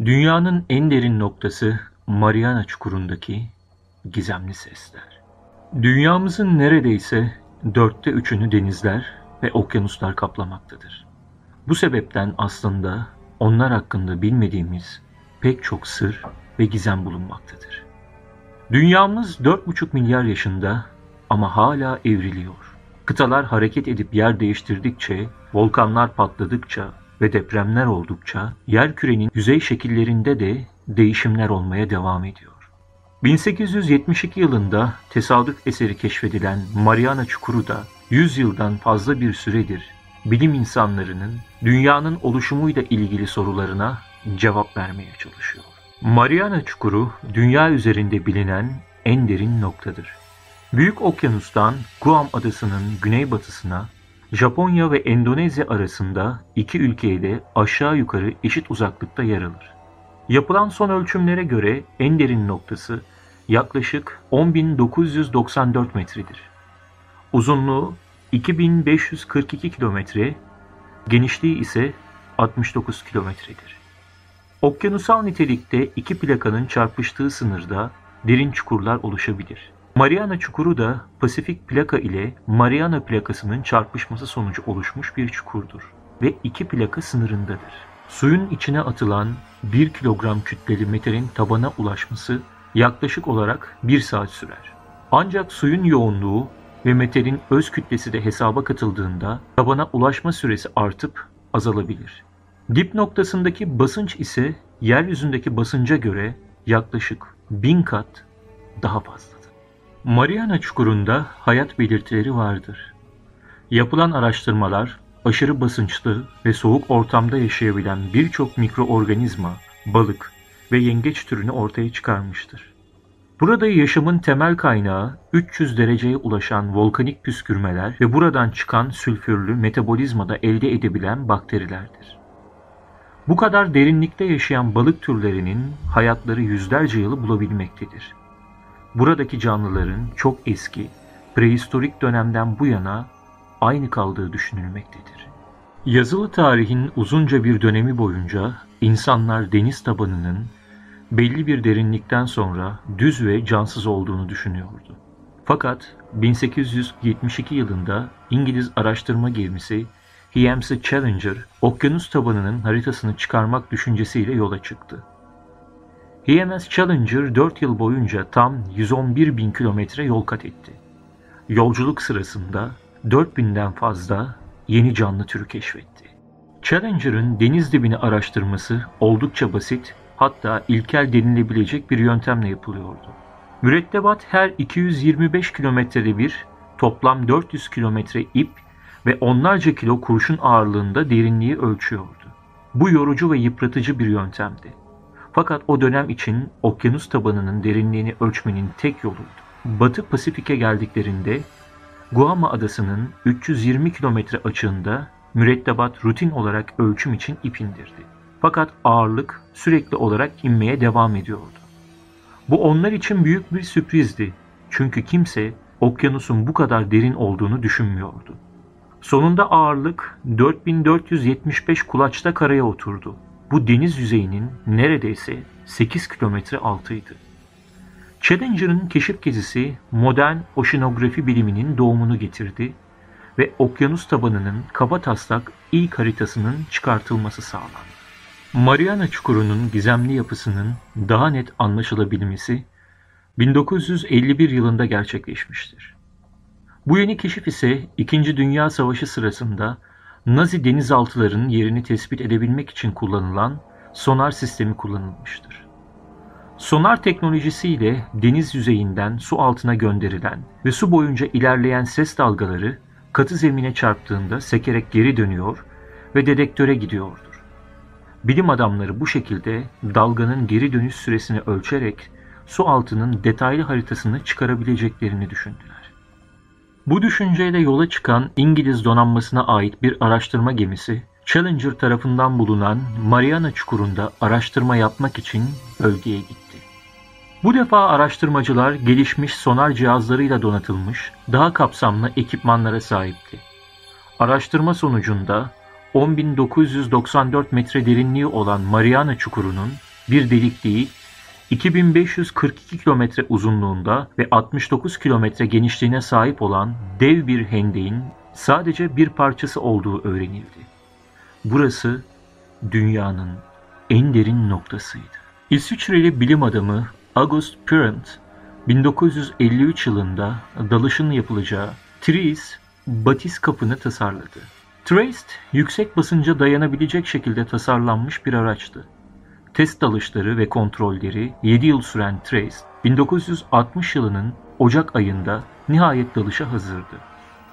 Dünyanın en derin noktası Mariana Çukuru'ndaki gizemli sesler. Dünyamızın neredeyse 3/4'ünü denizler ve okyanuslar kaplamaktadır. Bu sebepten aslında onlar hakkında bilmediğimiz pek çok sır ve gizem bulunmaktadır. Dünyamız 4,5 milyar yaşında ama hala evriliyor. Kıtalar hareket edip yer değiştirdikçe, volkanlar patladıkça ve depremler oldukça yerkürenin yüzey şekillerinde de değişimler olmaya devam ediyor. 1872 yılında tesadüf eseri keşfedilen Mariana Çukuru da 100 yıldan fazla bir süredir bilim insanlarının dünyanın oluşumuyla ilgili sorularına cevap vermeye çalışıyor. Mariana Çukuru dünya üzerinde bilinen en derin noktadır. Büyük Okyanus'tan Guam adasının güneybatısına, Japonya ve Endonezya arasında iki ülkeye de aşağı yukarı eşit uzaklıkta yer alır. Yapılan son ölçümlere göre en derin noktası yaklaşık 10.994 metredir. Uzunluğu 2.542 kilometre, genişliği ise 69 kilometredir. Okyanusal nitelikte iki plakanın çarpıştığı sınırda derin çukurlar oluşabilir. Mariana Çukuru da Pasifik plaka ile Mariana plakasının çarpışması sonucu oluşmuş bir çukurdur ve iki plaka sınırındadır. Suyun içine atılan 1 kilogram kütleli metalin tabana ulaşması yaklaşık olarak 1 saat sürer. Ancak suyun yoğunluğu ve metalin öz kütlesi de hesaba katıldığında tabana ulaşma süresi artıp azalabilir. Dip noktasındaki basınç ise yeryüzündeki basınca göre yaklaşık 1000 kat daha fazladır. Mariana Çukuru'nda hayat belirtileri vardır. Yapılan araştırmalar aşırı basınçlı ve soğuk ortamda yaşayabilen birçok mikroorganizma, balık ve yengeç türünü ortaya çıkarmıştır. Burada yaşamın temel kaynağı 300 dereceye ulaşan volkanik püskürmeler ve buradan çıkan sülfürlü metabolizmada elde edebilen bakterilerdir. Bu kadar derinlikte yaşayan balık türlerinin hayatları yüzlerce yılı bulabilmektedir. Buradaki canlıların çok eski, prehistorik dönemden bu yana aynı kaldığı düşünülmektedir. Yazılı tarihin uzunca bir dönemi boyunca insanlar deniz tabanının belli bir derinlikten sonra düz ve cansız olduğunu düşünüyordu. Fakat 1872 yılında İngiliz araştırma gemisi HMS Challenger, okyanus tabanının haritasını çıkarmak düşüncesiyle yola çıktı. HMS Challenger 4 yıl boyunca tam 111.000 kilometre yol kat etti. Yolculuk sırasında 4.000'den fazla yeni canlı türü keşfetti. Challenger'ın deniz dibini araştırması oldukça basit, hatta ilkel denilebilecek bir yöntemle yapılıyordu. Mürettebat her 225 kilometrede bir toplam 400 kilometre ip ve onlarca kilo kurşun ağırlığında derinliği ölçüyordu. Bu yorucu ve yıpratıcı bir yöntemdi. Fakat o dönem için okyanus tabanının derinliğini ölçmenin tek yoluydu. Batı Pasifik'e geldiklerinde Guam adasının 320 kilometre açığında mürettebat rutin olarak ölçüm için ip indirdi. Fakat ağırlık sürekli olarak inmeye devam ediyordu. Bu onlar için büyük bir sürprizdi. Çünkü kimse okyanusun bu kadar derin olduğunu düşünmüyordu. Sonunda ağırlık 4475 kulaçta karaya oturdu. Bu deniz yüzeyinin neredeyse 8 kilometre altıydı. Challenger'ın keşif gezisi modern oşinografi biliminin doğumunu getirdi ve okyanus tabanının kabataslak ilk haritasının çıkartılması sağlandı. Mariana Çukuru'nun gizemli yapısının daha net anlaşılabilmesi 1951 yılında gerçekleşmiştir. Bu yeni keşif ise 2. Dünya Savaşı sırasında Nazi denizaltılarının yerini tespit edebilmek için kullanılan sonar sistemi kullanılmıştır. Sonar teknolojisiyle deniz yüzeyinden su altına gönderilen ve su boyunca ilerleyen ses dalgaları katı zemine çarptığında sekerek geri dönüyor ve dedektöre gidiyordur. Bilim adamları bu şekilde dalganın geri dönüş süresini ölçerek su altının detaylı haritasını çıkarabileceklerini düşündüler. Bu düşünceyle yola çıkan İngiliz donanmasına ait bir araştırma gemisi, Challenger tarafından bulunan Mariana Çukuru'nda araştırma yapmak için bölgeye gitti. Bu defa araştırmacılar gelişmiş sonar cihazlarıyla donatılmış, daha kapsamlı ekipmanlara sahipti. Araştırma sonucunda 10.994 metre derinliği olan Mariana Çukuru'nun bir delik değil, 2542 kilometre uzunluğunda ve 69 kilometre genişliğine sahip olan dev bir hendeğin sadece bir parçası olduğu öğrenildi. Burası dünyanın en derin noktasıydı. İsviçreli bilim adamı Auguste Perrant, 1953 yılında dalışın yapılacağı Thrice batiz kapını tasarladı. Thrice, yüksek basınca dayanabilecek şekilde tasarlanmış bir araçtı. Test dalışları ve kontrolleri 7 yıl süren Thrice, 1960 yılının Ocak ayında nihayet dalışa hazırdı.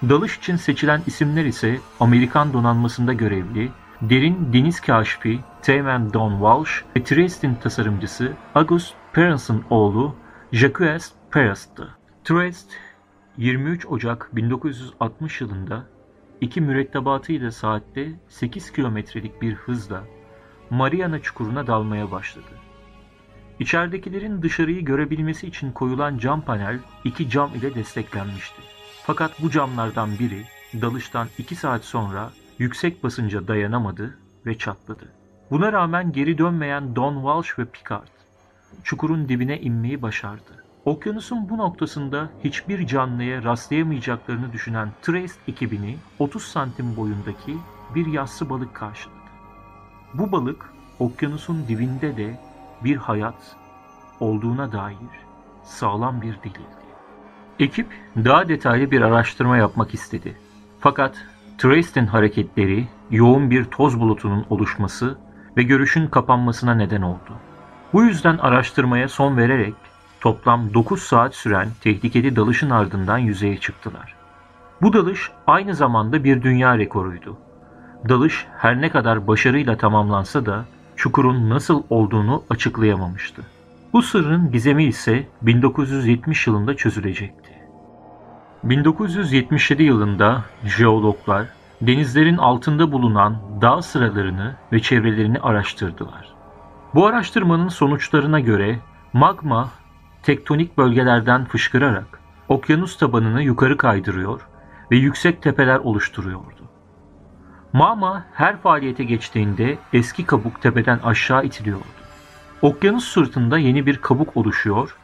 Dalış için seçilen isimler ise Amerikan donanmasında görevli derin deniz kaşifi Teğmen Don Walsh ve Thrice'in tasarımcısı Auguste Perrant'ın oğlu Jacques Perrant'tı. Thrice, 23 Ocak 1960 yılında iki mürettebatıyla saatte 8 kilometrelik bir hızla Mariana Çukuru'na dalmaya başladı. İçeridekilerin dışarıyı görebilmesi için koyulan cam panel iki cam ile desteklenmişti. Fakat bu camlardan biri dalıştan 2 saat sonra yüksek basınca dayanamadı ve çatladı. Buna rağmen geri dönmeyen Don Walsh ve Picard, çukurun dibine inmeyi başardı. Okyanusun bu noktasında hiçbir canlıya rastlayamayacaklarını düşünen Thrice ekibini 30 santim boyundaki bir yassı balık karşıladı. Bu balık okyanusun dibinde de bir hayat olduğuna dair sağlam bir delildi. Ekip daha detaylı bir araştırma yapmak istedi. Fakat Thrice'in hareketleri yoğun bir toz bulutunun oluşması ve görüşün kapanmasına neden oldu. Bu yüzden araştırmaya son vererek toplam 9 saat süren tehlikeli dalışın ardından yüzeye çıktılar. Bu dalış aynı zamanda bir dünya rekoruydu. Dalış her ne kadar başarıyla tamamlansa da çukurun nasıl olduğunu açıklayamamıştı. Bu sırrın gizemi ise 1970 yılında çözülecekti. 1977 yılında jeologlar denizlerin altında bulunan dağ sıralarını ve çevrelerini araştırdılar. Bu araştırmanın sonuçlarına göre magma tektonik bölgelerden fışkırarak okyanus tabanını yukarı kaydırıyor ve yüksek tepeler oluşturuyordu. Magma her faaliyete geçtiğinde eski kabuk tepeden aşağı itiliyordu. Okyanus sırtında yeni bir kabuk oluşuyor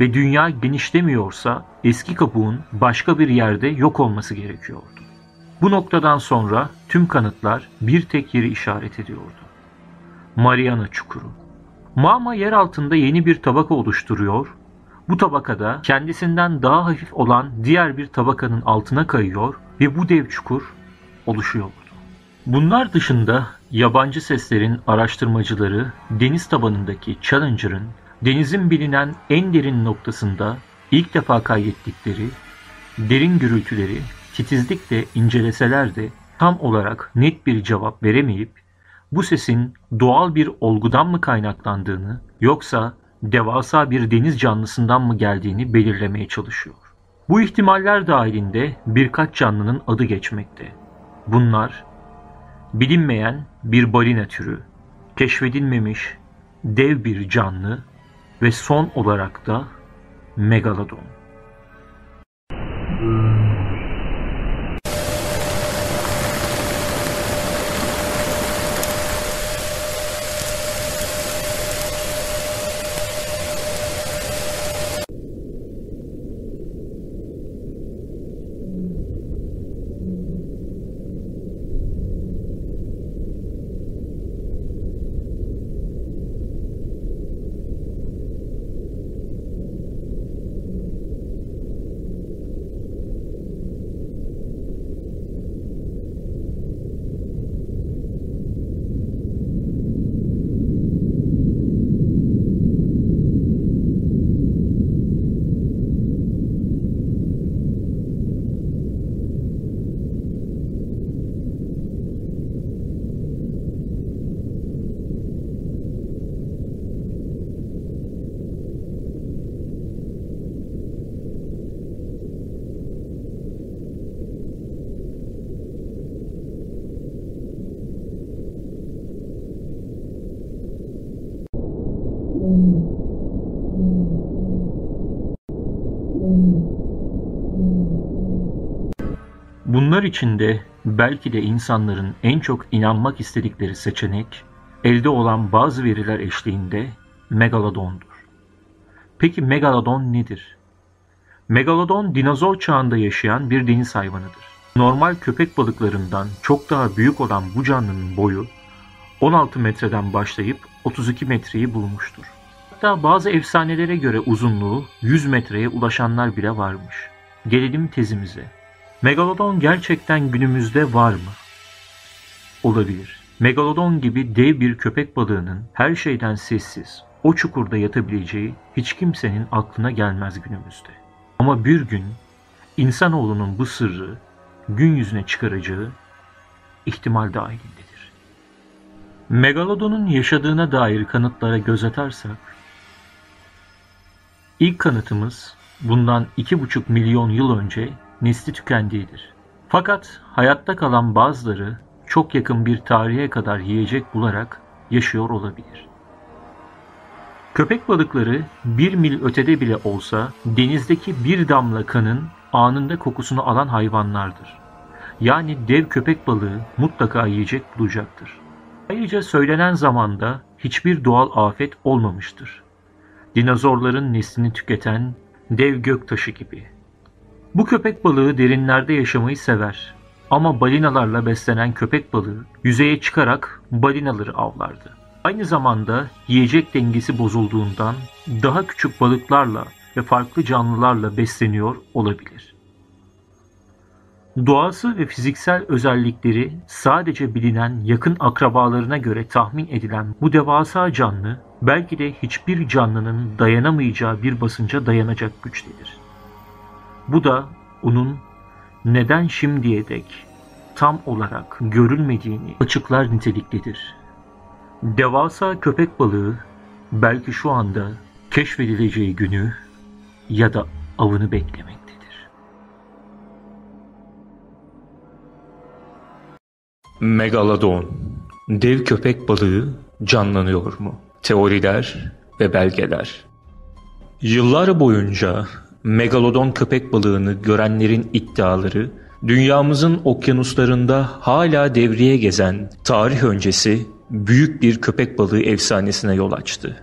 ve dünya genişlemiyorsa eski kabuğun başka bir yerde yok olması gerekiyordu. Bu noktadan sonra tüm kanıtlar bir tek yeri işaret ediyordu: Mariana Çukuru. Magma yer altında yeni bir tabaka oluşturuyor, bu tabakada kendisinden daha hafif olan diğer bir tabakanın altına kayıyor ve bu dev çukur oluşuyordu. Bunlar dışında yabancı seslerin araştırmacıları deniz tabanındaki Challenger'ın denizin bilinen en derin noktasında ilk defa kaydettikleri derin gürültüleri titizlikle inceleseler de tam olarak net bir cevap veremeyip bu sesin doğal bir olgudan mı kaynaklandığını yoksa devasa bir deniz canlısından mı geldiğini belirlemeye çalışıyor. Bu ihtimaller dahilinde birkaç canlının adı geçmekte. Bunlar bilinmeyen bir balina türü, keşfedilmemiş dev bir canlı ve son olarak da megalodon. Bunlar içinde belki de insanların en çok inanmak istedikleri seçenek elde olan bazı veriler eşliğinde megalodondur. Peki megalodon nedir? Megalodon dinozor çağında yaşayan bir deniz hayvanıdır. Normal köpek balıklarından çok daha büyük olan bu canlının boyu 16 metreden başlayıp 32 metreyi bulmuştur. Hatta bazı efsanelere göre uzunluğu 100 metreye ulaşanlar bile varmış. Gelelim tezimize. Megalodon gerçekten günümüzde var mı? Olabilir. Megalodon gibi dev bir köpek balığının her şeyden sessiz, o çukurda yatabileceği hiç kimsenin aklına gelmez günümüzde. Ama bir gün insanoğlunun bu sırrı gün yüzüne çıkaracağı ihtimal dahilindedir. Megalodon'un yaşadığına dair kanıtlara göz atarsak, ilk kanıtımız bundan 2,5 milyon yıl önce nesli tükendiğidir. Fakat hayatta kalan bazıları çok yakın bir tarihe kadar yiyecek bularak yaşıyor olabilir. Köpek balıkları 1 mil ötede bile olsa denizdeki bir damla kanın anında kokusunu alan hayvanlardır. Yani dev köpek balığı mutlaka yiyecek bulacaktır. Ayrıca söylenen zamanda hiçbir doğal afet olmamıştır. Dinozorların neslini tüketen dev göktaşı gibi. Bu köpek balığı derinlerde yaşamayı sever. Ama balinalarla beslenen köpek balığı yüzeye çıkarak balinaları avlardı. Aynı zamanda yiyecek dengesi bozulduğundan daha küçük balıklarla ve farklı canlılarla besleniyor olabilir. Doğası ve fiziksel özellikleri sadece bilinen yakın akrabalarına göre tahmin edilen bu devasa canlı belki de hiçbir canlının dayanamayacağı bir basınca dayanacak güçtedir. Bu da onun neden şimdiye dek tam olarak görülmediğini açıklar niteliktedir. Devasa köpek balığı belki şu anda keşfedileceği günü ya da avını beklemektedir. Megalodon, dev köpek balığı canlanıyor mu? Teoriler ve belgeler. Yıllar boyunca megalodon köpek balığını görenlerin iddiaları, dünyamızın okyanuslarında hala devreye gezen tarih öncesi büyük bir köpek balığı efsanesine yol açtı.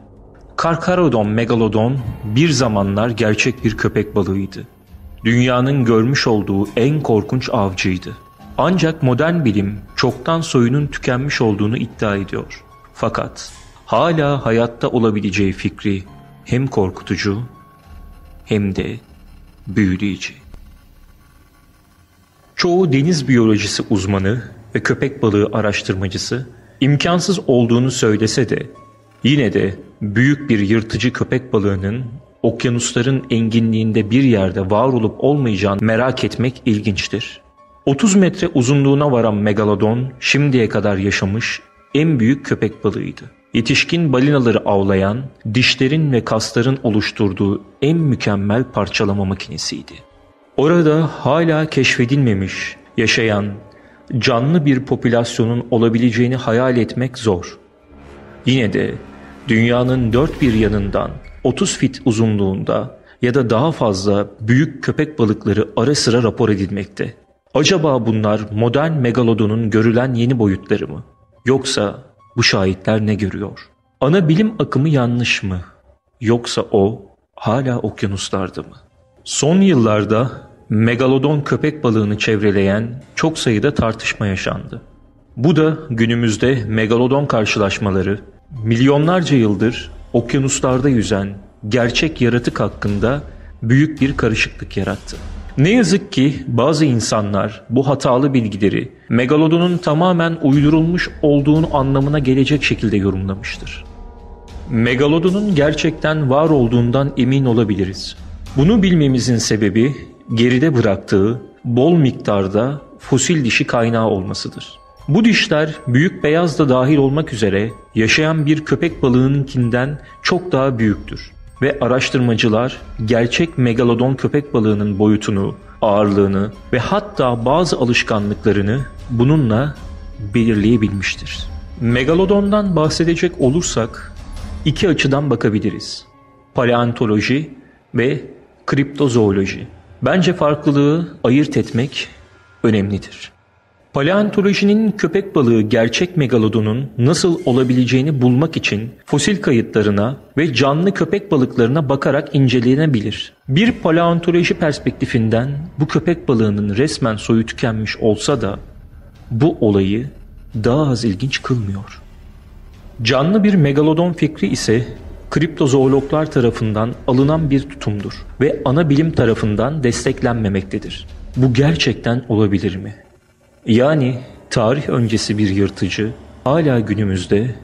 Carcharodon megalodon bir zamanlar gerçek bir köpek balığıydı. Dünyanın görmüş olduğu en korkunç avcıydı. Ancak modern bilim çoktan soyunun tükenmiş olduğunu iddia ediyor. Fakat hala hayatta olabileceği fikri hem korkutucu hem de büyüleyici. Çoğu deniz biyolojisi uzmanı ve köpek balığı araştırmacısı imkansız olduğunu söylese de yine de büyük bir yırtıcı köpek balığının okyanusların enginliğinde bir yerde var olup olmayacağını merak etmek ilginçtir. 30 metre uzunluğuna varan megalodon şimdiye kadar yaşamış en büyük köpek balığıydı. Yetişkin balinaları avlayan, dişlerin ve kasların oluşturduğu en mükemmel parçalama makinesiydi. Orada hala keşfedilmemiş, yaşayan, canlı bir popülasyonun olabileceğini hayal etmek zor. Yine de dünyanın dört bir yanından 30 fit uzunluğunda ya da daha fazla büyük köpek balıkları ara sıra rapor edilmekte. Acaba bunlar modern megalodonun görülen yeni boyutları mı? Yoksa bu şahitler ne görüyor? Ana bilim akımı yanlış mı? Yoksa o hala okyanuslarda mı? Son yıllarda megalodon köpek balığını çevreleyen çok sayıda tartışma yaşandı. Bu da günümüzde megalodon karşılaşmaları, milyonlarca yıldır okyanuslarda yüzen gerçek yaratık hakkında büyük bir karışıklık yarattı. Ne yazık ki bazı insanlar bu hatalı bilgileri megalodonun tamamen uydurulmuş olduğunu anlamına gelecek şekilde yorumlamıştır. Megalodonun gerçekten var olduğundan emin olabiliriz. Bunu bilmemizin sebebi geride bıraktığı bol miktarda fosil dişi kaynağı olmasıdır. Bu dişler büyük beyaz da dahil olmak üzere yaşayan bir köpek balığınınkinden çok daha büyüktür. Ve araştırmacılar gerçek megalodon köpek balığının boyutunu, ağırlığını ve hatta bazı alışkanlıklarını bununla belirleyebilmiştir. Megalodondan bahsedecek olursak iki açıdan bakabiliriz. Paleontoloji ve kriptozooloji. Bence farklılığı ayırt etmek önemlidir. Paleontolojinin köpek balığı gerçek megalodonun nasıl olabileceğini bulmak için fosil kayıtlarına ve canlı köpek balıklarına bakarak incelenebilir. Bir paleontoloji perspektifinden bu köpek balığının resmen soyu tükenmiş olsa da bu olayı daha az ilginç kılmıyor. Canlı bir megalodon fikri ise kriptozoologlar tarafından alınan bir tutumdur ve ana bilim tarafından desteklenmemektedir. Bu gerçekten olabilir mi? Yani tarih öncesi bir yırtıcı hala günümüzde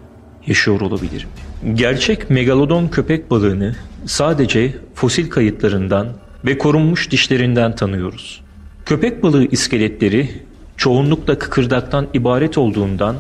yaşıyor olabilir mi? Gerçek megalodon köpek balığını sadece fosil kayıtlarından ve korunmuş dişlerinden tanıyoruz. Köpek balığı iskeletleri çoğunlukla kıkırdaktan ibaret olduğundan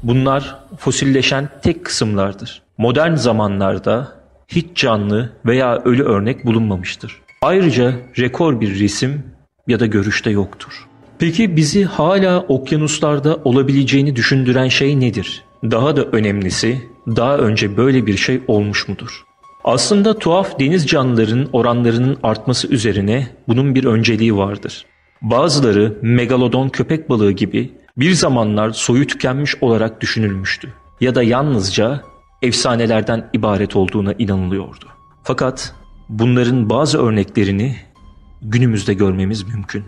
bunlar fosilleşen tek kısımlardır. Modern zamanlarda hiç canlı veya ölü örnek bulunmamıştır. Ayrıca rekor bir resim ya da görüşte yoktur. Peki bizi hala okyanuslarda olabileceğini düşündüren şey nedir? Daha da önemlisi, daha önce böyle bir şey olmuş mudur? Aslında tuhaf deniz canlılarının oranlarının artması üzerine bunun bir önceliği vardır. Bazıları megalodon köpek balığı gibi bir zamanlar soyu tükenmiş olarak düşünülmüştü ya da yalnızca efsanelerden ibaret olduğuna inanılıyordu. Fakat bunların bazı örneklerini günümüzde görmemiz mümkün.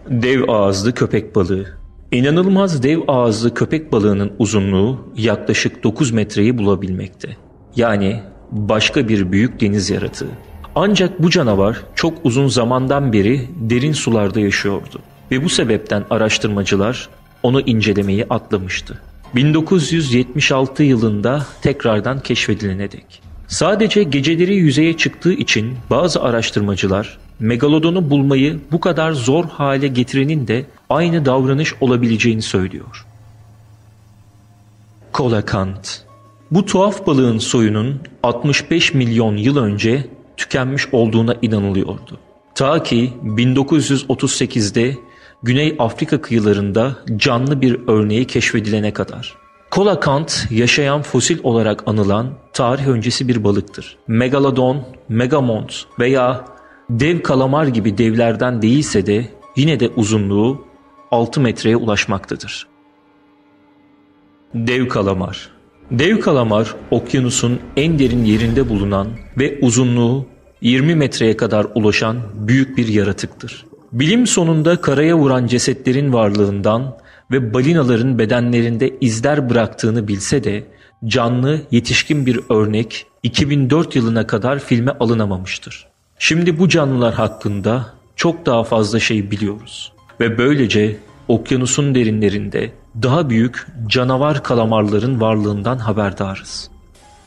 Dev ağızlı köpek balığı. İnanılmaz dev ağızlı köpek balığının uzunluğu yaklaşık 9 metreyi bulabilmekte. Yani başka bir büyük deniz yaratığı. Ancak bu canavar çok uzun zamandan beri derin sularda yaşıyordu ve bu sebepten araştırmacılar onu incelemeyi atlamıştı. 1976 yılında tekrardan keşfedilene dek. Sadece geceleri yüzeye çıktığı için bazı araştırmacılar megalodonu bulmayı bu kadar zor hale getirenin de aynı davranış olabileceğini söylüyor. Coelacanth. Bu tuhaf balığın soyunun 65 milyon yıl önce tükenmiş olduğuna inanılıyordu. Ta ki 1938'de Güney Afrika kıyılarında canlı bir örneği keşfedilene kadar. Coelacanth yaşayan fosil olarak anılan tarih öncesi bir balıktır. Megalodon, megamont veya dev kalamar gibi devlerden değilse de yine de uzunluğu 6 metreye ulaşmaktadır. Dev kalamar. Dev kalamar okyanusun en derin yerinde bulunan ve uzunluğu 20 metreye kadar ulaşan büyük bir yaratıktır. Bilim sonunda karaya vuran cesetlerin varlığından ve balinaların bedenlerinde izler bıraktığını bilse de canlı yetişkin bir örnek 2004 yılına kadar filme alınamamıştır. Şimdi bu canlılar hakkında çok daha fazla şey biliyoruz ve böylece okyanusun derinlerinde daha büyük canavar kalamarların varlığından haberdarız.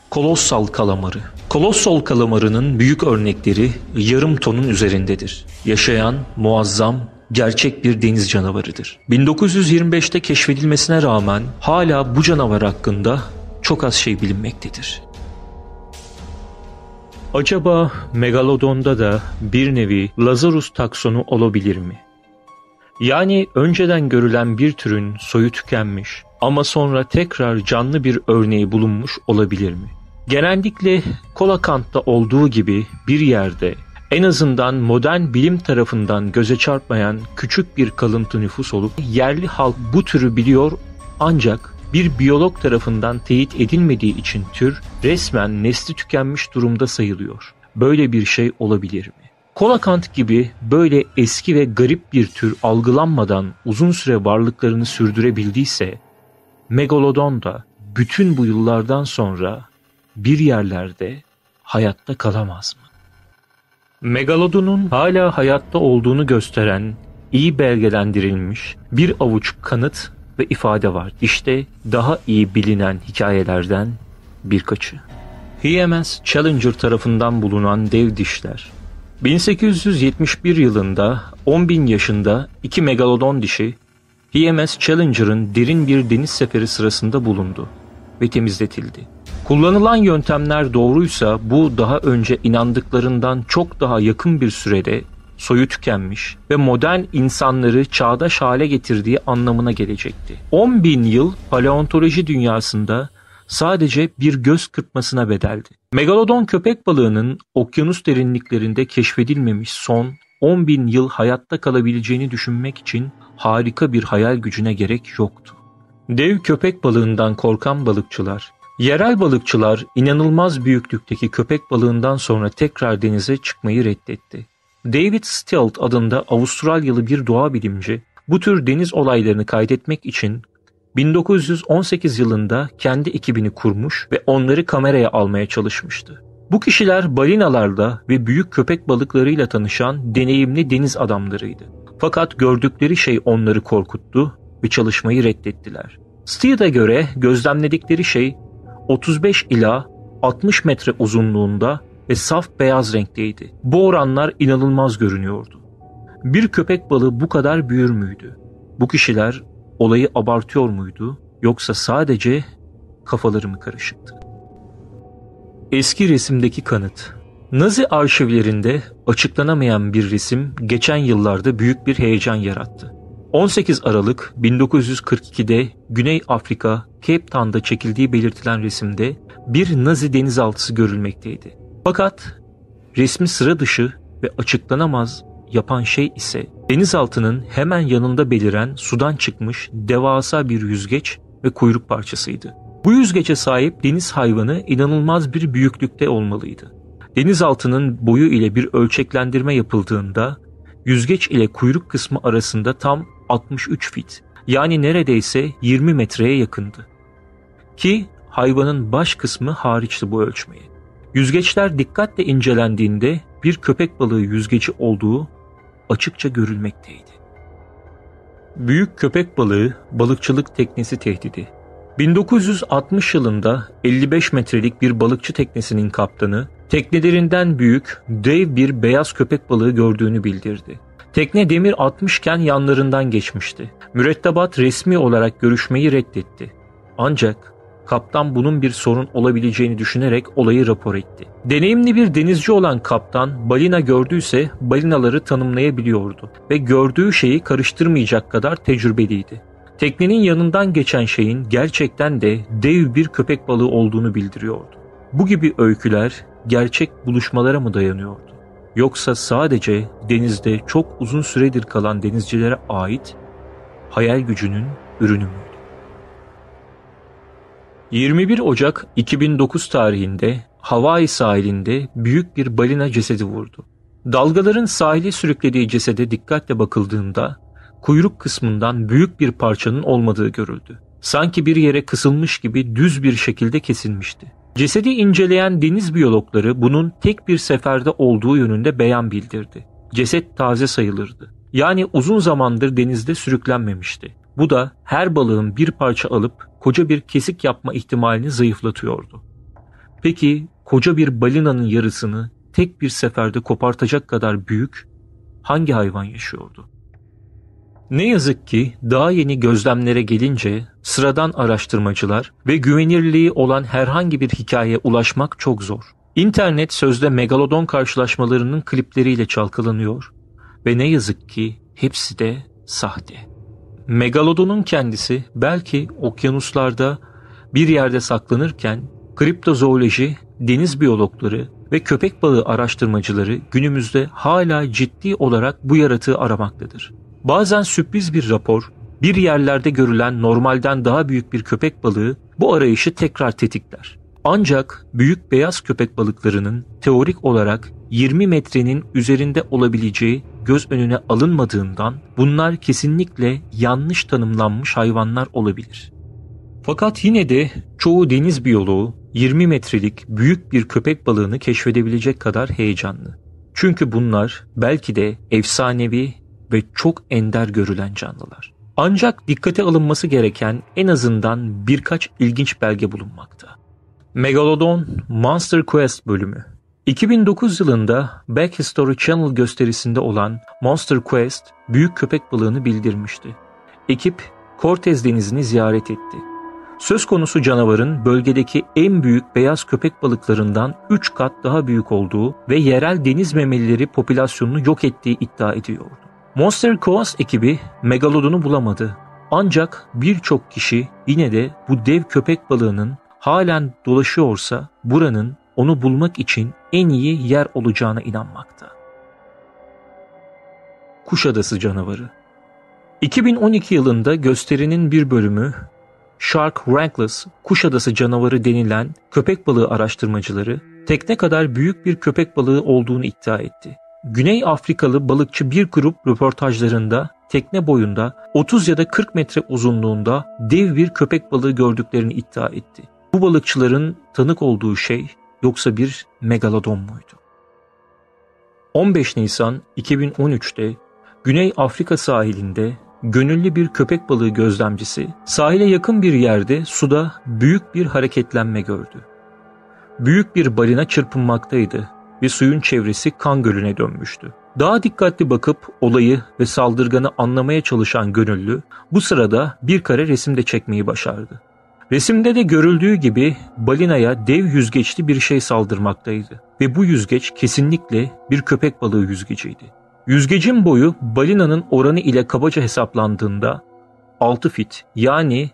Kolossal kalamarı. Kolossal kalamarının büyük örnekleri yarım tonun üzerindedir. Yaşayan, muazzam, gerçek bir deniz canavarıdır. 1925'te keşfedilmesine rağmen hala bu canavar hakkında çok az şey bilinmektedir. Acaba megalodonda da bir nevi Lazarus taksonu olabilir mi? Yani önceden görülen bir türün soyu tükenmiş ama sonra tekrar canlı bir örneği bulunmuş olabilir mi? Genellikle Coelacanth'ta olduğu gibi bir yerde en azından modern bilim tarafından göze çarpmayan küçük bir kalıntı nüfus olup yerli halk bu türü biliyor ancak bir biyolog tarafından teyit edilmediği için tür resmen nesli tükenmiş durumda sayılıyor. Böyle bir şey olabilir mi? Coelacanth gibi böyle eski ve garip bir tür algılanmadan uzun süre varlıklarını sürdürebildiyse, megalodon da bütün bu yıllardan sonra bir yerlerde hayatta kalamaz mı? Megalodonun hala hayatta olduğunu gösteren, iyi belgelendirilmiş bir avuç kanıt ve ifade var. İşte daha iyi bilinen hikayelerden birkaçı. HMS Challenger tarafından bulunan dev dişler. 1871 yılında 10.000 yaşında iki megalodon dişi HMS Challenger'ın derin bir deniz seferi sırasında bulundu ve temizletildi. Kullanılan yöntemler doğruysa bu daha önce inandıklarından çok daha yakın bir sürede soyu tükenmiş ve modern insanları çağdaş hale getirdiği anlamına gelecekti. 10.000 yıl paleontoloji dünyasında sadece bir göz kırpmasına bedeldi. Megalodon köpek balığının okyanus derinliklerinde keşfedilmemiş son 10.000 yıl hayatta kalabileceğini düşünmek için harika bir hayal gücüne gerek yoktu. Dev köpek balığından korkan balıkçılar, yerel balıkçılar inanılmaz büyüklükteki köpek balığından sonra tekrar denize çıkmayı reddetti. David Stelt adında Avustralyalı bir doğa bilimci bu tür deniz olaylarını kaydetmek için 1918 yılında kendi ekibini kurmuş ve onları kameraya almaya çalışmıştı. Bu kişiler balinalarla ve büyük köpek balıklarıyla tanışan deneyimli deniz adamlarıydı. Fakat gördükleri şey onları korkuttu ve çalışmayı reddettiler. Steele'e göre gözlemledikleri şey 35 ila 60 metre uzunluğunda ve saf beyaz renkteydi. Bu oranlar inanılmaz görünüyordu. Bir köpek balığı bu kadar büyür müydü? Bu kişiler olayı abartıyor muydu yoksa sadece kafaları mı karışıktı? Eski resimdeki kanıt. Nazi arşivlerinde açıklanamayan bir resim geçen yıllarda büyük bir heyecan yarattı. 18 Aralık 1942'de Güney Afrika, Cape Town'da çekildiği belirtilen resimde bir Nazi denizaltısı görülmekteydi. Fakat resmi sıra dışı ve açıklanamaz yapan şey ise denizaltının hemen yanında beliren sudan çıkmış devasa bir yüzgeç ve kuyruk parçasıydı. Bu yüzgece sahip deniz hayvanı inanılmaz bir büyüklükte olmalıydı. Denizaltının boyu ile bir ölçeklendirme yapıldığında yüzgeç ile kuyruk kısmı arasında tam 63 fit, yani neredeyse 20 metreye yakındı. Ki hayvanın baş kısmı hariçti bu ölçmeye. Yüzgeçler dikkatle incelendiğinde bir köpek balığı yüzgeci olduğu açıkça görülmekteydi. Büyük köpek balığı balıkçılık teknesi tehdidi. 1960 yılında 55 metrelik bir balıkçı teknesinin kaptanı teknelerinden büyük dev bir beyaz köpek balığı gördüğünü bildirdi. Tekne demir atmışken yanlarından geçmişti. Mürettebat resmi olarak görüşmeyi reddetti. Ancak kaptan bunun bir sorun olabileceğini düşünerek olayı rapor etti. Deneyimli bir denizci olan kaptan balina gördüyse balinaları tanımlayabiliyordu ve gördüğü şeyi karıştırmayacak kadar tecrübeliydi. Teknenin yanından geçen şeyin gerçekten de dev bir köpek balığı olduğunu bildiriyordu. Bu gibi öyküler gerçek buluşmalara mı dayanıyordu? Yoksa sadece denizde çok uzun süredir kalan denizcilere ait hayal gücünün ürünü müydü? 21 Ocak 2009 tarihinde Hawaii sahilinde büyük bir balina cesedi vurdu. Dalgaların sahile sürüklediği cesede dikkatle bakıldığında kuyruk kısmından büyük bir parçanın olmadığı görüldü. Sanki bir yere kısılmış gibi düz bir şekilde kesilmişti. Cesedi inceleyen deniz biyologları bunun tek bir seferde olduğu yönünde beyan bildirdi. Ceset taze sayılırdı. Yani uzun zamandır denizde sürüklenmemişti. Bu da her balığın bir parça alıp koca bir kesik yapma ihtimalini zayıflatıyordu. Peki koca bir balinanın yarısını tek bir seferde kopartacak kadar büyük hangi hayvan yaşıyordu? Ne yazık ki daha yeni gözlemlere gelince sıradan araştırmacılar ve güvenirliği olan herhangi bir hikayeye ulaşmak çok zor. İnternet sözde megalodon karşılaşmalarının klipleriyle çalkalanıyor ve ne yazık ki hepsi de sahte. Megalodonun kendisi belki okyanuslarda bir yerde saklanırken kriptozooloji, deniz biyologları ve köpek balığı araştırmacıları günümüzde hala ciddi olarak bu yaratığı aramaktadır. Bazen sürpriz bir rapor, bir yerlerde görülen normalden daha büyük bir köpek balığı bu arayışı tekrar tetikler. Ancak büyük beyaz köpek balıklarının teorik olarak 20 metrenin üzerinde olabileceği göz önüne alınmadığından bunlar kesinlikle yanlış tanımlanmış hayvanlar olabilir. Fakat yine de çoğu deniz biyoloğu 20 metrelik büyük bir köpek balığını keşfedebilecek kadar heyecanlı. Çünkü bunlar belki de efsanevi ve çok ender görülen canlılar. Ancak dikkate alınması gereken en azından birkaç ilginç belge bulunmakta. Megalodon Monster Quest bölümü. 2009 yılında Back History Channel gösterisinde olan Monster Quest büyük köpek balığını bildirmişti. Ekip Cortez Denizi'ni ziyaret etti. Söz konusu canavarın bölgedeki en büyük beyaz köpek balıklarından 3 kat daha büyük olduğu ve yerel deniz memelileri popülasyonunu yok ettiği iddia ediyordu. Monster Quest ekibi Megalodon'u bulamadı. Ancak birçok kişi yine de bu dev köpek balığının halen dolaşıyorsa buranın onu bulmak için en iyi yer olacağına inanmakta. Kuşadası canavarı. 2012 yılında gösterinin bir bölümü Shark Wranglers Kuşadası canavarı denilen köpek balığı araştırmacıları tekne kadar büyük bir köpek balığı olduğunu iddia etti. Güney Afrikalı balıkçı bir grup röportajlarında tekne boyunda 30 ya da 40 metre uzunluğunda dev bir köpek balığı gördüklerini iddia etti. Bu balıkçıların tanık olduğu şey yoksa bir megalodon muydu? 15 Nisan 2013'te Güney Afrika sahilinde gönüllü bir köpek balığı gözlemcisi sahile yakın bir yerde suda büyük bir hareketlenme gördü. Büyük bir balina çırpınmaktaydı ve suyun çevresi kan gölüne dönmüştü. Daha dikkatli bakıp olayı ve saldırganı anlamaya çalışan gönüllü bu sırada bir kare resim de çekmeyi başardı. Resimde de görüldüğü gibi balinaya dev yüzgeçli bir şey saldırmaktaydı ve bu yüzgeç kesinlikle bir köpek balığı yüzgeciydi. Yüzgecin boyu balinanın oranı ile kabaca hesaplandığında 6 fit yani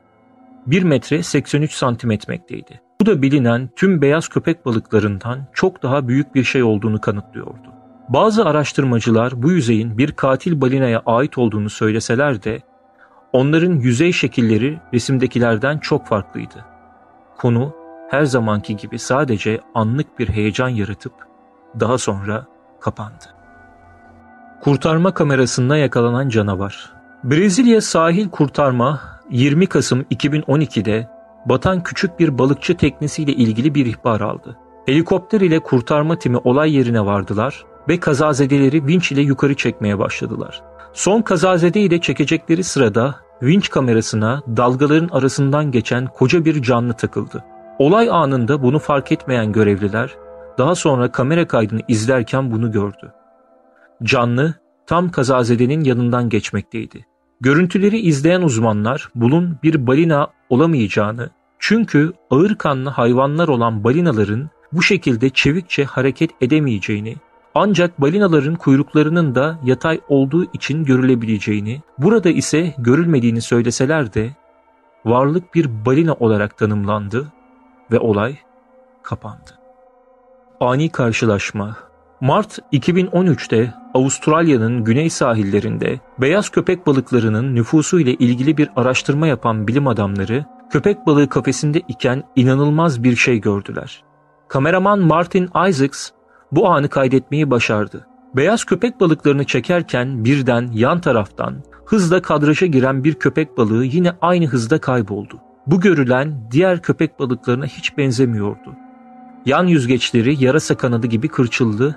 1 metre 83 santim etmekteydi. Bu da bilinen tüm beyaz köpek balıklarından çok daha büyük bir şey olduğunu kanıtlıyordu. Bazı araştırmacılar bu yüzeyin bir katil balinaya ait olduğunu söyleseler de onların yüzey şekilleri resimdekilerden çok farklıydı. Konu her zamanki gibi sadece anlık bir heyecan yaratıp daha sonra kapandı. Kurtarma kamerasında yakalanan canavar. Brezilya sahil kurtarma 20 Kasım 2012'de batan küçük bir balıkçı teknesiyle ilgili bir ihbar aldı. Helikopter ile kurtarma timi olay yerine vardılar ve kazazedeleri vinç ile yukarı çekmeye başladılar. Son kazazedeyi de çekecekleri sırada vinç kamerasına dalgaların arasından geçen koca bir canlı takıldı. Olay anında bunu fark etmeyen görevliler daha sonra kamera kaydını izlerken bunu gördü. Canlı tam kazazedenin yanından geçmekteydi. Görüntüleri izleyen uzmanlar bunun bir balina olamayacağını, çünkü ağır kanlı hayvanlar olan balinaların bu şekilde çevikçe hareket edemeyeceğini, ancak balinaların kuyruklarının da yatay olduğu için görülebileceğini, burada ise görülmediğini söyleseler de varlık bir balina olarak tanımlandı ve olay kapandı. Ani karşılaşma. Mart 2013'te Avustralya'nın güney sahillerinde beyaz köpek balıklarının nüfusu ile ilgili bir araştırma yapan bilim adamları köpek balığı kafesinde iken inanılmaz bir şey gördüler. Kameraman Martin Isaacs bu anı kaydetmeyi başardı. Beyaz köpek balıklarını çekerken birden yan taraftan hızla kadraja giren bir köpek balığı yine aynı hızda kayboldu. Bu görülen diğer köpek balıklarına hiç benzemiyordu. Yan yüzgeçleri yarasa kanadı gibi kırçıldı,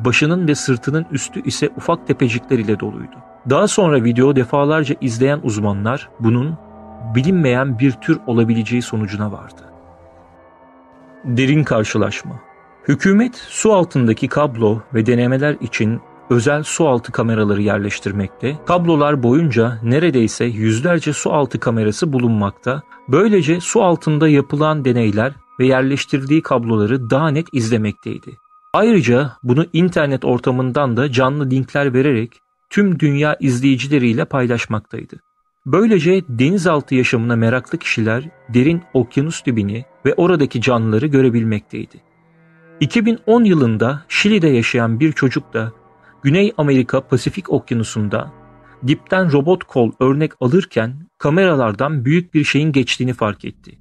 başının ve sırtının üstü ise ufak tepecikler ile doluydu. Daha sonra video defalarca izleyen uzmanlar bunun bilinmeyen bir tür olabileceği sonucuna vardı. Derin karşılaşma. Hükümet su altındaki kablo ve denemeler için özel su altı kameraları yerleştirmekte, kablolar boyunca neredeyse yüzlerce su altı kamerası bulunmakta, böylece su altında yapılan deneyler ve yerleştirdiği kabloları daha net izlemekteydi. Ayrıca bunu internet ortamından da canlı linkler vererek tüm dünya izleyicileriyle paylaşmaktaydı. Böylece denizaltı yaşamına meraklı kişiler derin okyanus dibini ve oradaki canlıları görebilmekteydi. 2010 yılında Şili'de yaşayan bir çocuk da Güney Amerika Pasifik Okyanusu'nda dipten robot kol örnek alırken kameralardan büyük bir şeyin geçtiğini fark etti.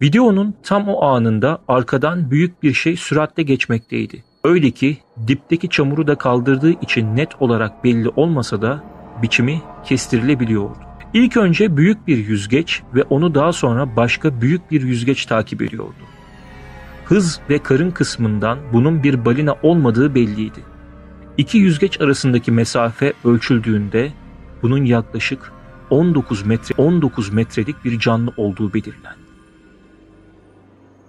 Videonun tam o anında arkadan büyük bir şey süratle geçmekteydi. Öyle ki dipteki çamuru da kaldırdığı için net olarak belli olmasa da biçimi kestirilebiliyordu. İlk önce büyük bir yüzgeç ve onu daha sonra başka büyük bir yüzgeç takip ediyordu. Hız ve karın kısmından bunun bir balina olmadığı belliydi. İki yüzgeç arasındaki mesafe ölçüldüğünde bunun yaklaşık 19 metrelik bir canlı olduğu belirlendi.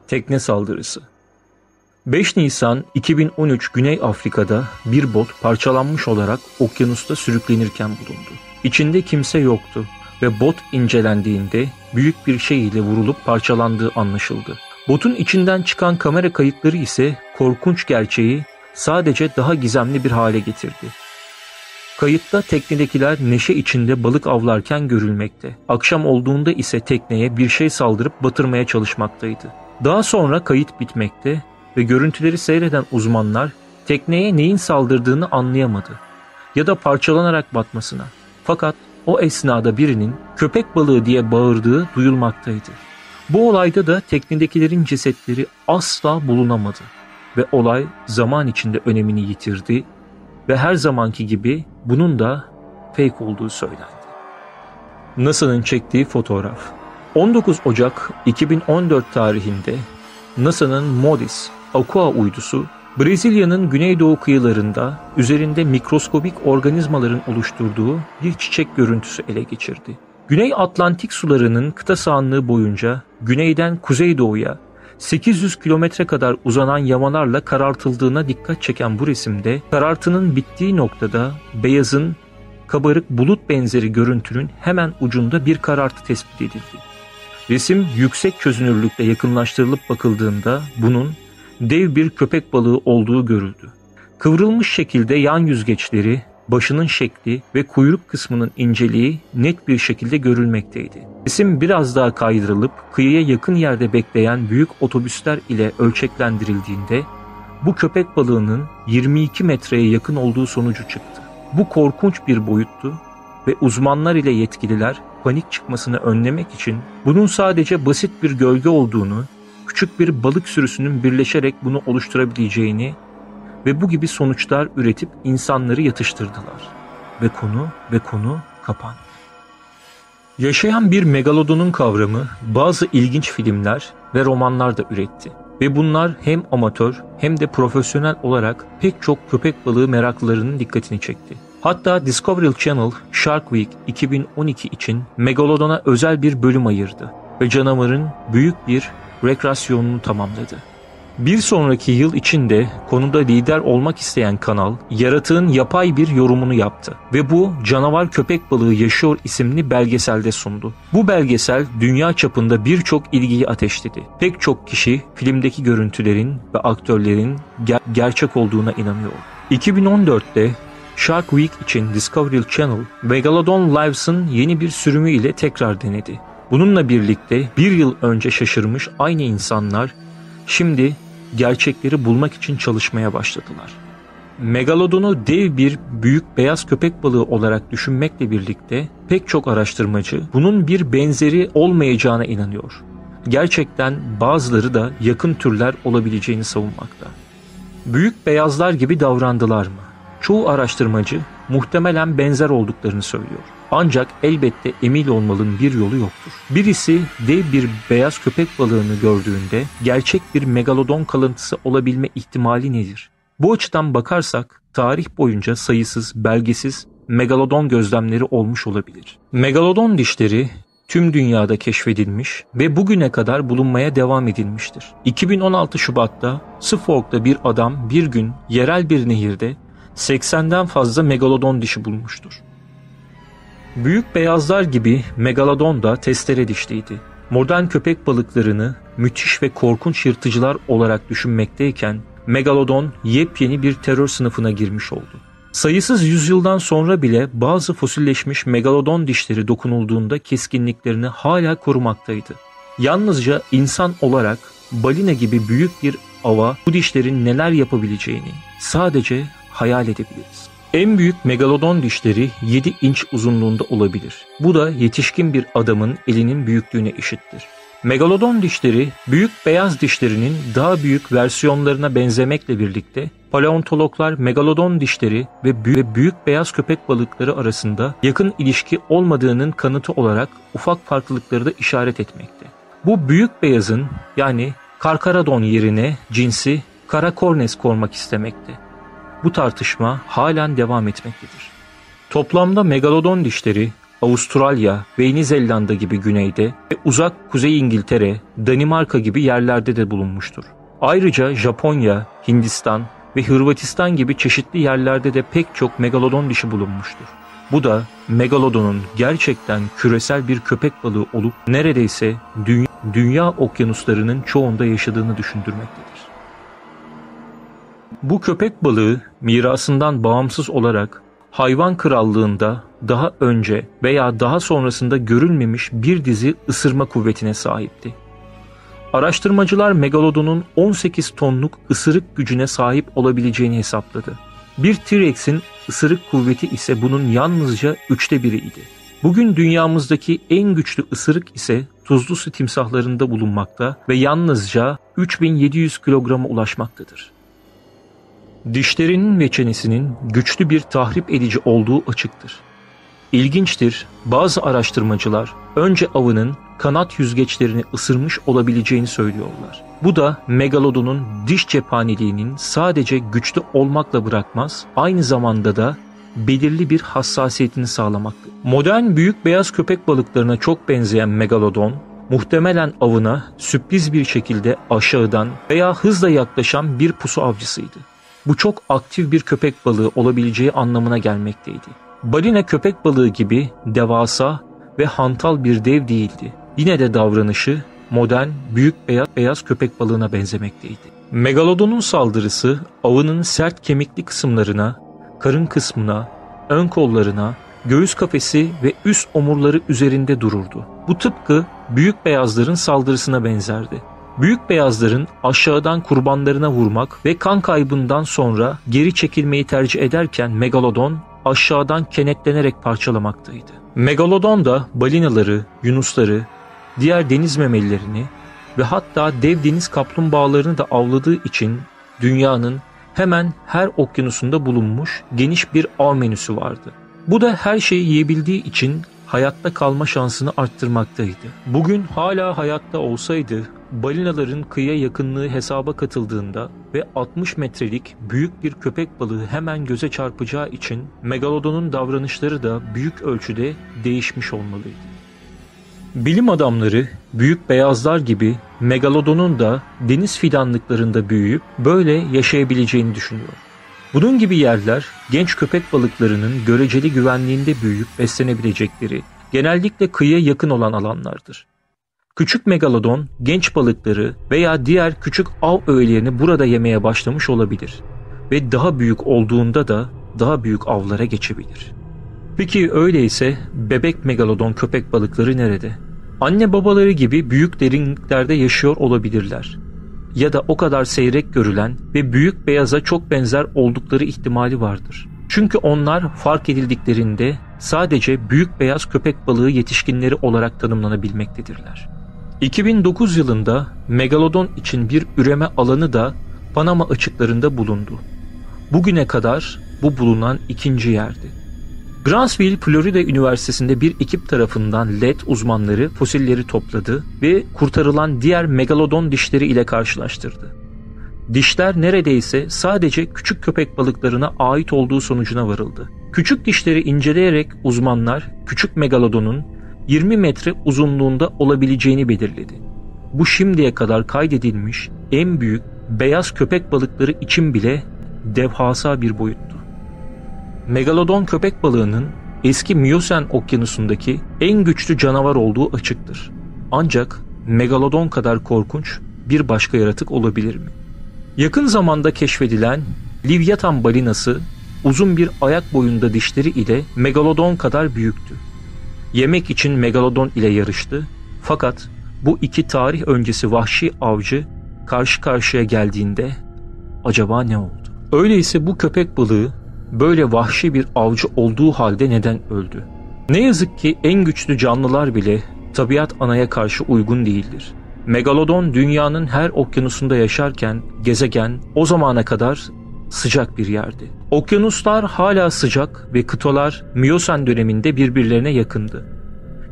Tekne saldırısı. 5 Nisan 2013 Güney Afrika'da bir bot parçalanmış olarak okyanusta sürüklenirken bulundu. İçinde kimse yoktu ve bot incelendiğinde büyük bir şey ile vurulup parçalandığı anlaşıldı. Botun içinden çıkan kamera kayıtları ise korkunç gerçeği sadece daha gizemli bir hale getirdi. Kayıtta teknedekiler neşe içinde balık avlarken görülmekte. Akşam olduğunda ise tekneye bir şey saldırıp batırmaya çalışmaktaydı. Daha sonra kayıt bitmekte ve görüntüleri seyreden uzmanlar tekneye neyin saldırdığını anlayamadı. ya da parçalanarak batmasına. Fakat o esnada birinin köpek balığı diye bağırdığı duyulmaktaydı. Bu olayda da teknedekilerin cesetleri asla bulunamadı ve olay zaman içinde önemini yitirdi ve her zamanki gibi bunun da fake olduğu söylendi. NASA'nın çektiği fotoğraf. 19 Ocak 2014 tarihinde NASA'nın MODIS Aqua uydusu Brezilya'nın güneydoğu kıyılarında üzerinde mikroskobik organizmaların oluşturduğu bir çiçek görüntüsü ele geçirdi. Güney Atlantik sularının kıta sahanlığı boyunca güneyden kuzeydoğuya 800 kilometre kadar uzanan yamalarla karartıldığına dikkat çeken bu resimde karartının bittiği noktada beyazın kabarık bulut benzeri görüntünün hemen ucunda bir karartı tespit edildi. Resim yüksek çözünürlükle yakınlaştırılıp bakıldığında bunun dev bir köpek balığı olduğu görüldü. Kıvrılmış şekilde yan yüzgeçleri, başının şekli ve kuyruk kısmının inceliği net bir şekilde görülmekteydi. Resim biraz daha kaydırılıp kıyıya yakın yerde bekleyen büyük otobüsler ile ölçeklendirildiğinde bu köpek balığının 22 metreye yakın olduğu sonucu çıktı. Bu korkunç bir boyuttu ve uzmanlar ile yetkililer panik çıkmasını önlemek için bunun sadece basit bir gölge olduğunu, küçük bir balık sürüsünün birleşerek bunu oluşturabileceğini ve bu gibi sonuçlar üretip insanları yatıştırdılar. Ve konu kapandı. Yaşayan bir megalodonun kavramı bazı ilginç filmler ve romanlar da üretti. Ve bunlar hem amatör hem de profesyonel olarak pek çok köpek balığı meraklılarının dikkatini çekti. Hatta Discovery Channel Shark Week 2012 için Megalodon'a özel bir bölüm ayırdı ve canavarın büyük bir rekreasyonunu tamamladı. Bir sonraki yıl içinde konuda lider olmak isteyen kanal, yaratığın yapay bir yorumunu yaptı ve bu Canavar Köpek Balığı Yaşıyor isimli belgeselde sundu. Bu belgesel dünya çapında birçok ilgiyi ateşledi. Pek çok kişi filmdeki görüntülerin ve aktörlerin gerçek olduğuna inanıyor. 2014'te Shark Week için Discovery Channel, Megalodon Lives'ın yeni bir sürümü ile tekrar denedi. Bununla birlikte bir yıl önce şaşırmış aynı insanlar şimdi gerçekleri bulmak için çalışmaya başladılar. Megalodon'u dev bir büyük beyaz köpek balığı olarak düşünmekle birlikte pek çok araştırmacı bunun bir benzeri olmayacağına inanıyor. Gerçekten bazıları da yakın türler olabileceğini savunmakta. Büyük beyazlar gibi davrandılar mı? Çoğu araştırmacı muhtemelen benzer olduklarını söylüyor. Ancak elbette emin olmanın bir yolu yoktur. Birisi dev bir beyaz köpek balığını gördüğünde gerçek bir megalodon kalıntısı olabilme ihtimali nedir? Bu açıdan bakarsak tarih boyunca sayısız, belgesiz megalodon gözlemleri olmuş olabilir. Megalodon dişleri tüm dünyada keşfedilmiş ve bugüne kadar bulunmaya devam edilmiştir. 2016 Şubat'ta Suffolk'ta bir adam bir gün yerel bir nehirde 80'den fazla megalodon dişi bulmuştur. Büyük beyazlar gibi megalodon da testere dişliydi. Modern köpek balıklarını müthiş ve korkunç yırtıcılar olarak düşünmekteyken megalodon yepyeni bir terör sınıfına girmiş oldu. Sayısız yüzyıldan sonra bile bazı fosilleşmiş megalodon dişleri dokunulduğunda keskinliklerini hala korumaktaydı. Yalnızca insan olarak balina gibi büyük bir ava bu dişlerin neler yapabileceğini sadece hayal edebiliriz. En büyük megalodon dişleri 7 inç uzunluğunda olabilir. Bu da yetişkin bir adamın elinin büyüklüğüne eşittir. Megalodon dişleri büyük beyaz dişlerinin daha büyük versiyonlarına benzemekle birlikte paleontologlar megalodon dişleri ve büyük beyaz köpek balıkları arasında yakın ilişki olmadığının kanıtı olarak ufak farklılıkları da işaret etmekte. Bu büyük beyazın yani Carcharodon yerine cinsi Caracornes koymak istemekte. Bu tartışma halen devam etmektedir. Toplamda megalodon dişleri Avustralya ve Yeni Zelanda gibi güneyde ve uzak Kuzey İngiltere, Danimarka gibi yerlerde de bulunmuştur. Ayrıca Japonya, Hindistan ve Hırvatistan gibi çeşitli yerlerde de pek çok megalodon dişi bulunmuştur. Bu da megalodonun gerçekten küresel bir köpek balığı olup neredeyse dünya okyanuslarının çoğunda yaşadığını düşündürmektedir. Bu köpek balığı mirasından bağımsız olarak hayvan krallığında daha önce veya daha sonrasında görülmemiş bir dizi ısırma kuvvetine sahipti. Araştırmacılar megalodonun 18 tonluk ısırık gücüne sahip olabileceğini hesapladı. Bir T-Rex'in ısırık kuvveti ise bunun yalnızca 1/3'iydi. Bugün dünyamızdaki en güçlü ısırık ise tuzlu su timsahlarında bulunmakta ve yalnızca 3700 kilograma ulaşmaktadır. Dişlerinin ve çenesinin güçlü bir tahrip edici olduğu açıktır. İlginçtir, bazı araştırmacılar önce avının kanat yüzgeçlerini ısırmış olabileceğini söylüyorlar. Bu da megalodonun diş cephaneliğinin sadece güçlü olmakla bırakmaz, aynı zamanda da belirli bir hassasiyetini sağlamaktadır. Modern büyük beyaz köpek balıklarına çok benzeyen megalodon, muhtemelen avına sürpriz bir şekilde aşağıdan veya hızla yaklaşan bir pusu avcısıydı. Bu çok aktif bir köpek balığı olabileceği anlamına gelmekteydi. Balina köpek balığı gibi devasa ve hantal bir dev değildi. Yine de davranışı modern büyük beyaz köpek balığına benzemekteydi. Megalodonun saldırısı avının sert kemikli kısımlarına, karın kısmına, ön kollarına, göğüs kafesi ve üst omurları üzerinde dururdu. Bu tıpkı büyük beyazların saldırısına benzerdi. Büyük beyazların aşağıdan kurbanlarına vurmak ve kan kaybından sonra geri çekilmeyi tercih ederken megalodon aşağıdan kenetlenerek parçalamaktaydı. Megalodon da balinaları, yunusları, diğer deniz memelilerini ve hatta dev deniz kaplumbağalarını da avladığı için dünyanın hemen her okyanusunda bulunmuş geniş bir av menüsü vardı. Bu da her şeyi yiyebildiği için hayatta kalma şansını arttırmaktaydı. Bugün hala hayatta olsaydı balinaların kıyıya yakınlığı hesaba katıldığında ve 60 metrelik büyük bir köpek balığı hemen göze çarpacağı için megalodonun davranışları da büyük ölçüde değişmiş olmalıydı. Bilim adamları büyük beyazlar gibi megalodonun da deniz fidanlıklarında büyüyüp böyle yaşayabileceğini düşünüyor. Bunun gibi yerler genç köpek balıklarının göreceli güvenliğinde büyüyüp beslenebilecekleri, genellikle kıyıya yakın olan alanlardır. Küçük megalodon genç balıkları veya diğer küçük av öğelerini burada yemeye başlamış olabilir ve daha büyük olduğunda da daha büyük avlara geçebilir. Peki öyleyse bebek megalodon köpek balıkları nerede? Anne babaları gibi büyük derinliklerde yaşıyor olabilirler. Ya da o kadar seyrek görülen ve büyük beyaza çok benzer oldukları ihtimali vardır. Çünkü onlar fark edildiklerinde sadece büyük beyaz köpek balığı yetişkinleri olarak tanımlanabilmektedirler. 2009 yılında megalodon için bir üreme alanı da Panama açıklarında bulundu. Bugüne kadar bu bulunan ikinci yerdi. Grantsville, Florida Üniversitesi'nde bir ekip tarafından LED uzmanları fosilleri topladı ve kurtarılan diğer megalodon dişleri ile karşılaştırdı. Dişler neredeyse sadece küçük köpek balıklarına ait olduğu sonucuna varıldı. Küçük dişleri inceleyerek uzmanlar küçük megalodonun 20 metre uzunluğunda olabileceğini belirledi. Bu şimdiye kadar kaydedilmiş en büyük beyaz köpek balıkları için bile devasa bir boyuttu. Megalodon köpek balığının eski Miyosen okyanusundaki en güçlü canavar olduğu açıktır. Ancak megalodon kadar korkunç bir başka yaratık olabilir mi? Yakın zamanda keşfedilen Livyatan balinası uzun bir ayak boyunda dişleri ile megalodon kadar büyüktü. Yemek için megalodon ile yarıştı, fakat bu iki tarih öncesi vahşi avcı karşı karşıya geldiğinde acaba ne oldu? Öyleyse bu köpek balığı böyle vahşi bir avcı olduğu halde neden öldü? Ne yazık ki en güçlü canlılar bile tabiat anaya karşı uygun değildir. Megalodon dünyanın her okyanusunda yaşarken gezegen o zamana kadar sıcak bir yerdi. Okyanuslar hala sıcak ve kıtalar Miyosen döneminde birbirlerine yakındı.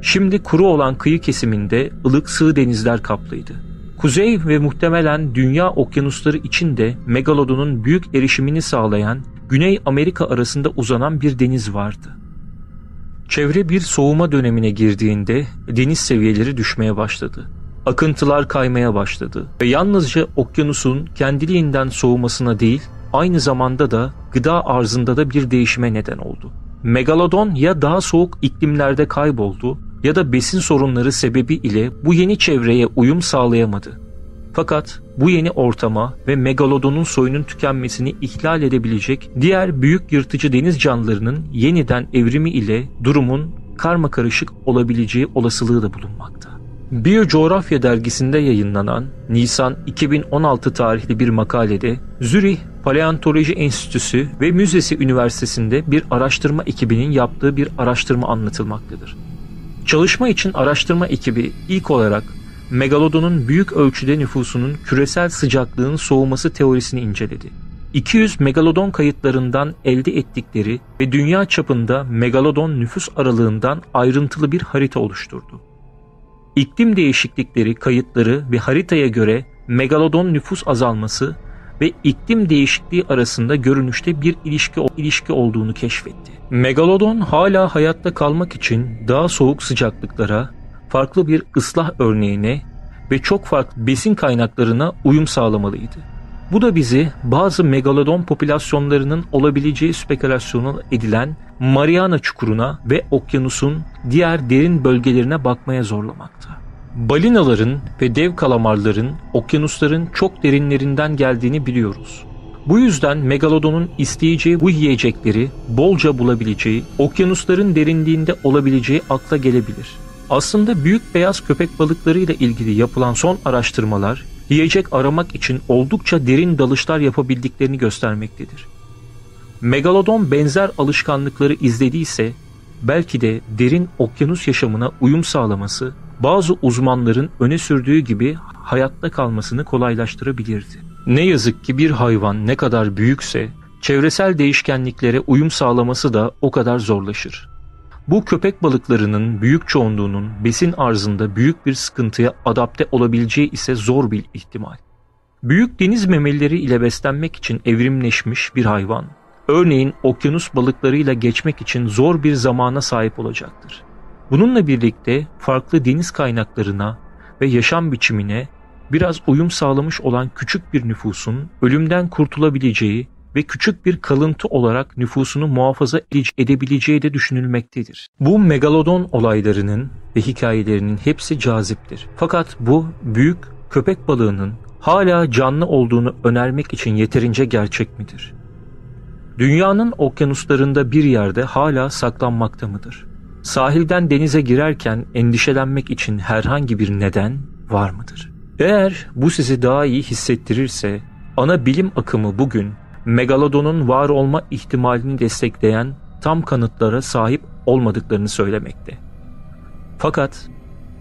Şimdi kuru olan kıyı kesiminde ılık sığ denizler kaplıydı. Kuzey ve muhtemelen dünya okyanusları için de megalodonun büyük erişimini sağlayan Güney Amerika arasında uzanan bir deniz vardı. Çevre bir soğuma dönemine girdiğinde deniz seviyeleri düşmeye başladı. Akıntılar kaymaya başladı ve yalnızca okyanusun kendiliğinden soğumasına değil, aynı zamanda da gıda arzında da bir değişime neden oldu. Megalodon ya daha soğuk iklimlerde kayboldu ya da besin sorunları sebebiyle bu yeni çevreye uyum sağlayamadı. Fakat bu yeni ortama ve megalodonun soyunun tükenmesini ihlal edebilecek diğer büyük yırtıcı deniz canlılarının yeniden evrimi ile durumun karmakarışık olabileceği olasılığı da bulunmakta. Biyocoğrafya dergisinde yayınlanan Nisan 2016 tarihli bir makalede Zürih Paleontoloji Enstitüsü ve Müzesi Üniversitesi'nde bir araştırma ekibinin yaptığı bir araştırma anlatılmaktadır. Çalışma için araştırma ekibi ilk olarak Megalodon'un büyük ölçüde nüfusunun küresel sıcaklığın soğuması teorisini inceledi. 200 Megalodon kayıtlarından elde ettikleri ve dünya çapında Megalodon nüfus aralığından ayrıntılı bir harita oluşturdu. İklim değişiklikleri kayıtları ve haritaya göre Megalodon nüfus azalması ve iklim değişikliği arasında görünüşte bir ilişki olduğunu keşfetti. Megalodon hala hayatta kalmak için daha soğuk sıcaklıklara, farklı bir ıslah örneğine ve çok farklı besin kaynaklarına uyum sağlamalıydı. Bu da bizi bazı megalodon popülasyonlarının olabileceği spekülasyonu edilen Mariana Çukuru'na ve okyanusun diğer derin bölgelerine bakmaya zorlamakta. Balinaların ve dev kalamarların okyanusların çok derinlerinden geldiğini biliyoruz. Bu yüzden megalodonun isteyeceği bu yiyecekleri bolca bulabileceği, okyanusların derinliğinde olabileceği akla gelebilir. Aslında büyük beyaz köpek balıklarıyla ilgili yapılan son araştırmalar, yiyecek aramak için oldukça derin dalışlar yapabildiklerini göstermektedir. Megalodon benzer alışkanlıkları izlediyse, belki de derin okyanus yaşamına uyum sağlaması, bazı uzmanların öne sürdüğü gibi hayatta kalmasını kolaylaştırabilirdi. Ne yazık ki bir hayvan ne kadar büyükse, çevresel değişkenliklere uyum sağlaması da o kadar zorlaşır. Bu köpek balıklarının büyük çoğunluğunun besin arzında büyük bir sıkıntıya adapte olabileceği ise zor bir ihtimal. Büyük deniz memelileri ile beslenmek için evrimleşmiş bir hayvan, örneğin okyanus balıklarıyla geçmek için zor bir zamana sahip olacaktır. Bununla birlikte farklı deniz kaynaklarına ve yaşam biçimine biraz uyum sağlamış olan küçük bir nüfusun ölümden kurtulabileceği ve küçük bir kalıntı olarak nüfusunu muhafaza edebileceği de düşünülmektedir. Bu megalodon olaylarının ve hikayelerinin hepsi caziptir. Fakat bu büyük köpek balığının hala canlı olduğunu önermek için yeterince gerçek midir? Dünyanın okyanuslarında bir yerde hala saklanmakta mıdır? Sahilden denize girerken endişelenmek için herhangi bir neden var mıdır? Eğer bu sizi daha iyi hissettirirse, ana bilim akımı bugün Megalodon'un var olma ihtimalini destekleyen tam kanıtlara sahip olmadıklarını söylemekte. Fakat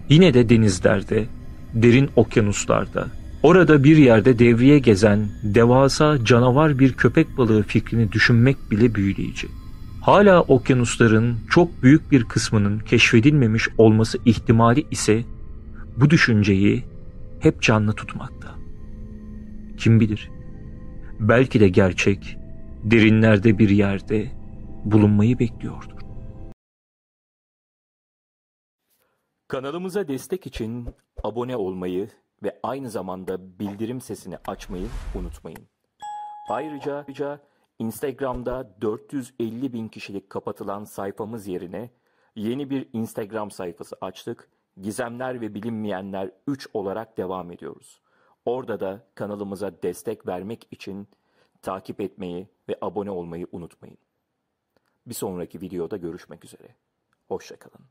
yine de denizlerde, derin okyanuslarda, orada bir yerde devriye gezen devasa canavar bir köpek balığı fikrini düşünmek bile büyüleyici. Hala okyanusların çok büyük bir kısmının keşfedilmemiş olması ihtimali ise bu düşünceyi hep canlı tutmakta. Kim bilir? Belki de gerçek derinlerde bir yerde bulunmayı bekliyordur. Kanalımıza destek için abone olmayı ve aynı zamanda bildirim sesini açmayı unutmayın. Ayrıca Instagram'da 450 bin kişilik kapatılan sayfamız yerine yeni bir Instagram sayfası açtık. Gizemler ve Bilinmeyenler 3 olarak devam ediyoruz. Orada da kanalımıza destek vermek için takip etmeyi ve abone olmayı unutmayın. Bir sonraki videoda görüşmek üzere. Hoşça kalın.